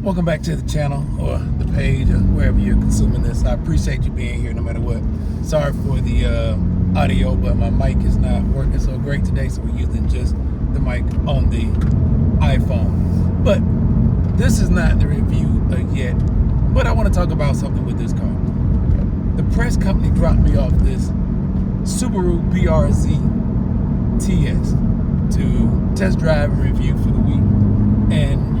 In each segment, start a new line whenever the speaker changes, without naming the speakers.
Welcome back to the channel or the page or wherever you're consuming this. I appreciate you being here no matter what. Sorry for the audio, but my mic is not working so great today, so we're using just the mic on the iPhone. But this is not the review yet, but I want to talk about something with this car. The press company dropped me off this Subaru BRZ TS to test drive and review for the week, and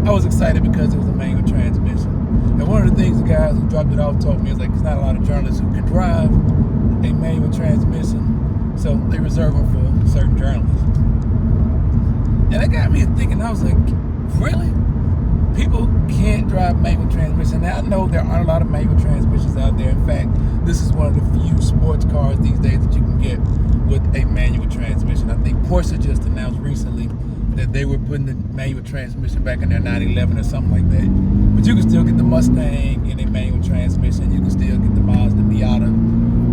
I was excited because it was a manual transmission. And one of the things the guys who dropped it off told me is like, there's not a lot of journalists who can drive a manual transmission, so they reserve them for certain journalists. And it got me thinking. I was like, really? People can't drive manual transmission? Now, I know there aren't a lot of manual transmissions out there. In fact, this is one of the few sports cars these days that you can get with a manual transmission. I think Porsche just announced recently that they were putting the manual transmission back in their 911 or something like that. But you can still get the Mustang in a manual transmission. You can still get the Mazda Miata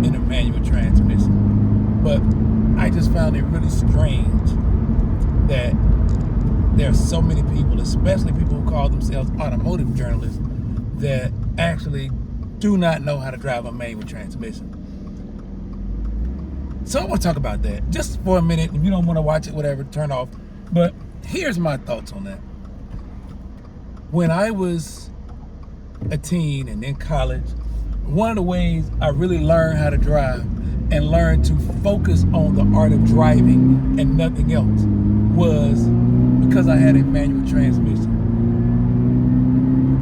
in a manual transmission. But I just found it really strange that there are so many people, especially people who call themselves automotive journalists, that actually do not know how to drive a manual transmission. So I want to talk about that just for a minute. If you don't want to watch it, whatever, turn off. But here's my thoughts on that. When I was a teen and in college, one of the ways I really learned how to drive and learned to focus on the art of driving and nothing else was because I had a manual transmission.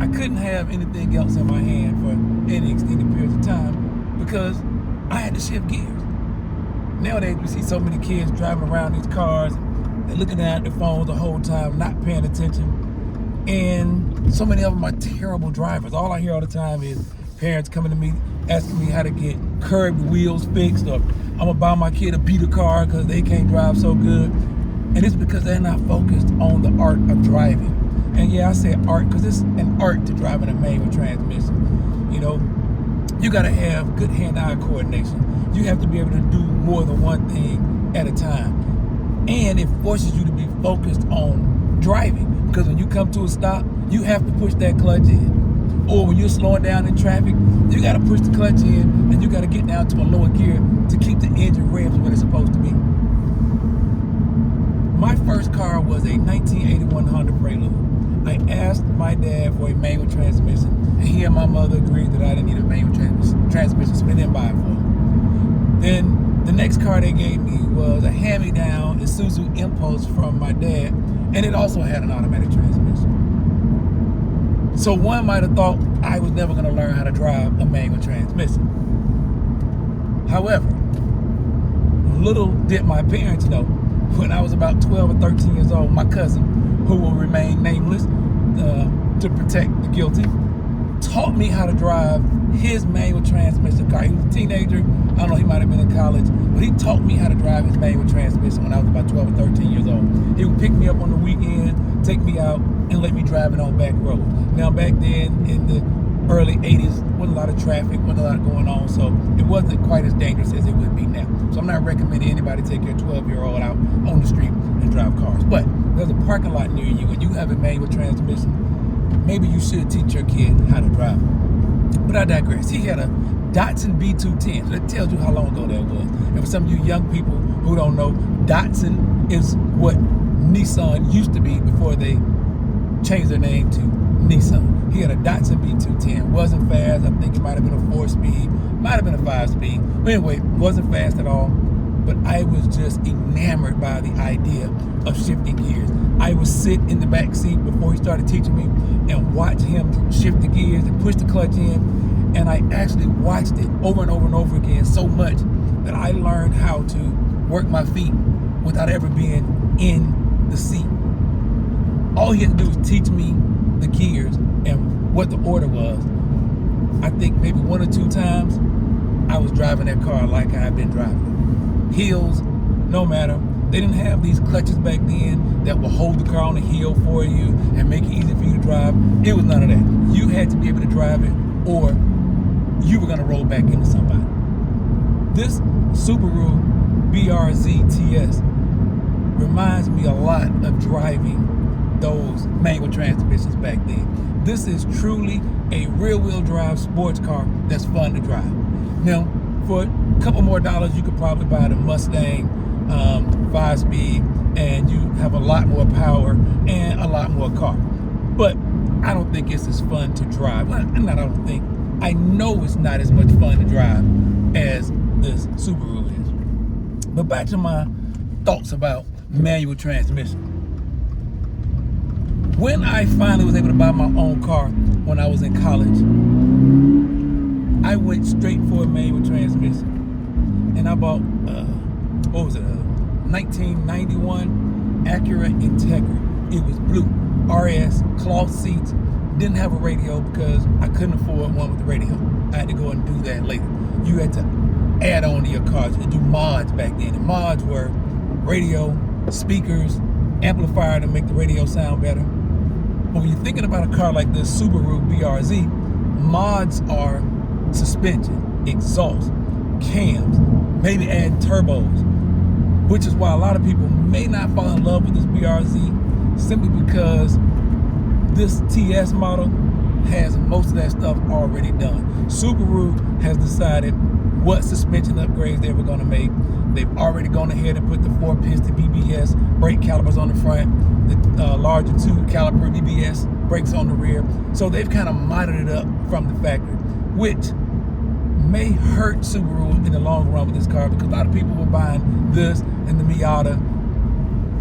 I couldn't have anything else in my hand for any extended periods of time because I had to shift gears. Nowadays, we see so many kids driving around these cars. They're looking at their phones the whole time, not paying attention. And so many of them are terrible drivers. All I hear all the time is parents coming to me, asking me how to get curved wheels fixed, or I'm gonna buy my kid a beater car because they can't drive so good. And it's because they're not focused on the art of driving. And yeah, I say art because it's an art to driving a manual transmission. You know, you gotta have good hand-eye coordination. You have to be able to do more than one thing at a time. And it forces you to be focused on driving, because when you come to a stop, you have to push that clutch in. Or when you're slowing down in traffic, you got to push the clutch in and you got to get down to a lower gear to keep the engine revs where it's supposed to be. My first car was a 1981 Honda Prelude. I asked my dad for a manual transmission, and he and my mother agreed that I didn't need a manual transmission, so they didn't buy it for me. Then the next car they gave me was a hand-me-down Isuzu Impulse from my dad, and it also had an automatic transmission. So one might have thought I was never going to learn how to drive a manual transmission. However, little did my parents know, when I was about 12 or 13 years old, my cousin, who will remain nameless to protect the guilty, taught me how to drive his manual transmission car. He was a teenager. I don't know, he might have been in college, but he taught me how to drive his manual transmission when I was about 12 or 13 years old. He would pick me up on the weekend, take me out, and let me drive it on back roads. Now, back then, in the early 80s, wasn't a lot of traffic, wasn't a lot going on, so it wasn't quite as dangerous as it would be now. So I'm not recommending anybody take your 12-year-old out on the street and drive cars. But there's a parking lot near you and you have a manual transmission, maybe you should teach your kid how to drive. But I digress. He had a Datsun B210. So that tells you how long ago that was. And for some of you young people who don't know, Datsun is what Nissan used to be before they changed their name to Nissan. He had a Datsun B210. Wasn't fast. I think it might have been a 4-speed, might have been a 5-speed. But anyway, wasn't fast at all. But I was just enamored by the idea of shifting gears. I would sit in the back seat before he started teaching me and watch him shift the gears and push the clutch in. And I actually watched it over and over and over again so much that I learned how to work my feet without ever being in the seat. All he had to do was teach me the gears and what the order was. I think maybe 1 or 2 times I was driving that car like I had been driving it. Hills, no matter. They didn't have these clutches back then that will hold the car on the hill for you and make it easy for you to drive. It was none of that. You had to be able to drive it, or you were gonna roll back into somebody. This Subaru BRZ TS reminds me a lot of driving those manual transmissions back then. This is truly a rear-wheel drive sports car that's fun to drive. Now, for a couple more dollars, you could probably buy the Mustang 5-speed, and you have a lot more power and a lot more car. But I don't think it's as fun to drive. Well, I don't think. I know it's not as much fun to drive as this Subaru is. But back to my thoughts about manual transmission. When I finally was able to buy my own car when I was in college, I went straight for a manual transmission. And I bought, 1991 Acura Integra. It was blue, RS, cloth seats. Didn't have a radio because I couldn't afford one with the radio. I had to go and do that later. You had to add on to your cars. You could do mods back then. And mods were radio, speakers, amplifier to make the radio sound better. But when you're thinking about a car like this Subaru BRZ, mods are suspension, exhaust, cams, maybe add turbos, which is why a lot of people may not fall in love with this BRZ simply because this TS model has most of that stuff already done. Subaru has decided what suspension upgrades they were going to make. They've already gone ahead and put the 4-piston BBS brake calipers on the front, the larger 2-caliper BBS brakes on the rear. So they've kind of modded it up from the factory, which may hurt Subaru in the long run with this car, because a lot of people were buying this and the Miata.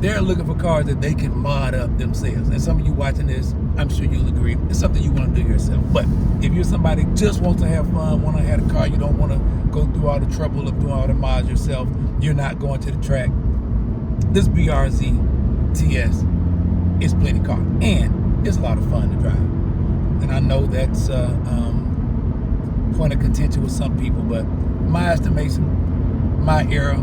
They're looking for cars that they can mod up themselves. And some of you watching this, I'm sure you'll agree, it's something you want to do yourself. But if you're somebody who just wants to have fun, want to have a car, you don't want to go through all the trouble of doing all the mods yourself, you're not going to the track, this BRZ TS is plenty car. And it's a lot of fun to drive. And I know that's point of contention with some people, but my estimation, my era,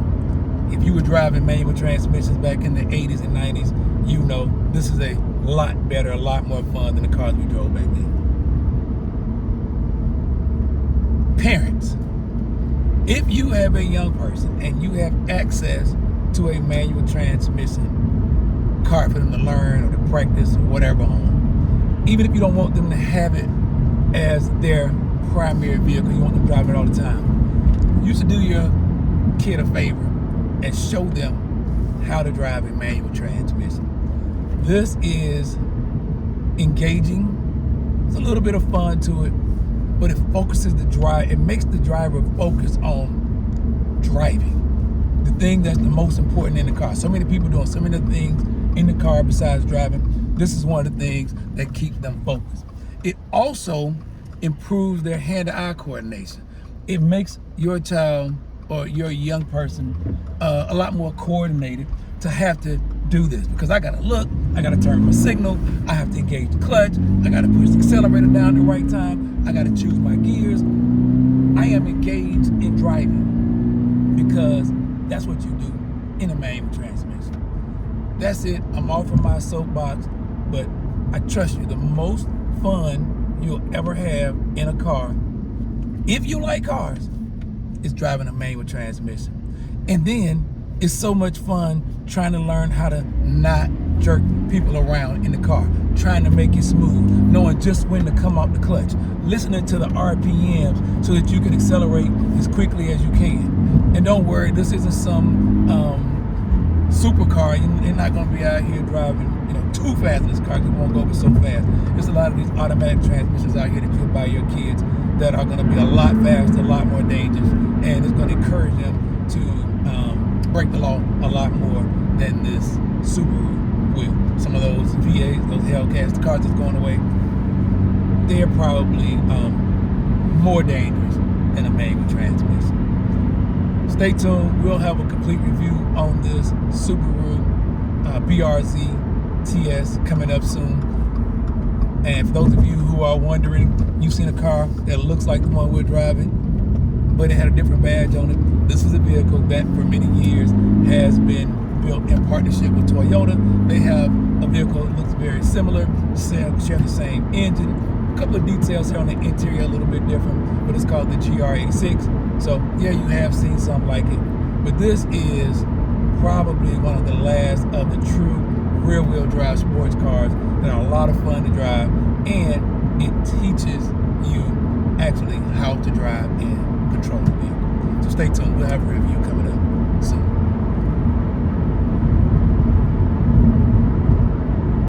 if you were driving manual transmissions back in the 80s and 90s, you know this is a lot better, a lot more fun than the cars we drove back then. Parents, if you have a young person and you have access to a manual transmission car for them to learn or to practice or whatever on, even if you don't want them to have it as their primary vehicle, you want them driving it all the time, you should do your kid a favor and show them how to drive a manual transmission. This is engaging. There's a little bit of fun to it, but it focuses the drive. It makes the driver focus on driving, the thing that's the most important in the car. So many people doing so many things in the car besides driving. This is one of the things that keep them focused. It also improves their hand-to-eye coordination. It makes your child or your young person a lot more coordinated to have to do this, because I gotta look, I gotta turn my signal, I have to engage the clutch, I gotta push the accelerator down the right time, I gotta choose my gears. I am engaged in driving because that's what you do in a manual transmission. That's it, I'm off of my soapbox, but I trust you, the most fun you'll ever have in a car, if you like cars, is driving a manual transmission. And then it's so much fun trying to learn how to not jerk people around in the car, trying to make it smooth, knowing just when to come out the clutch, listening to the RPMs so that you can accelerate as quickly as you can. And don't worry, this isn't some supercar. You're not going to be out here driving too fast in this car, because it won't go over so fast. There's a lot of these automatic transmissions out here that you can buy your kids that are going to be a lot faster, a lot more dangerous, and it's going to encourage them to break the law a lot more than this Subaru will. Some of those VAs, those Hellcats, the cars that's going away, they're probably more dangerous than a manual transmission. Stay tuned. We'll have a complete review on this Subaru BRZ TS coming up soon. And for those of you who are wondering, you've seen a car that looks like the one we're driving, but it had a different badge on it. This is a vehicle that for many years has been built in partnership with Toyota. They have a vehicle that looks very similar, share the same engine. A couple of details here on the interior, a little bit different, but it's called the GR86. So yeah, you have seen something like it. But this is probably one of the last of the true rear-wheel drive sports cars that are a lot of fun to drive, and it teaches you actually how to drive and control the vehicle. So stay tuned. We'll have a review coming up soon.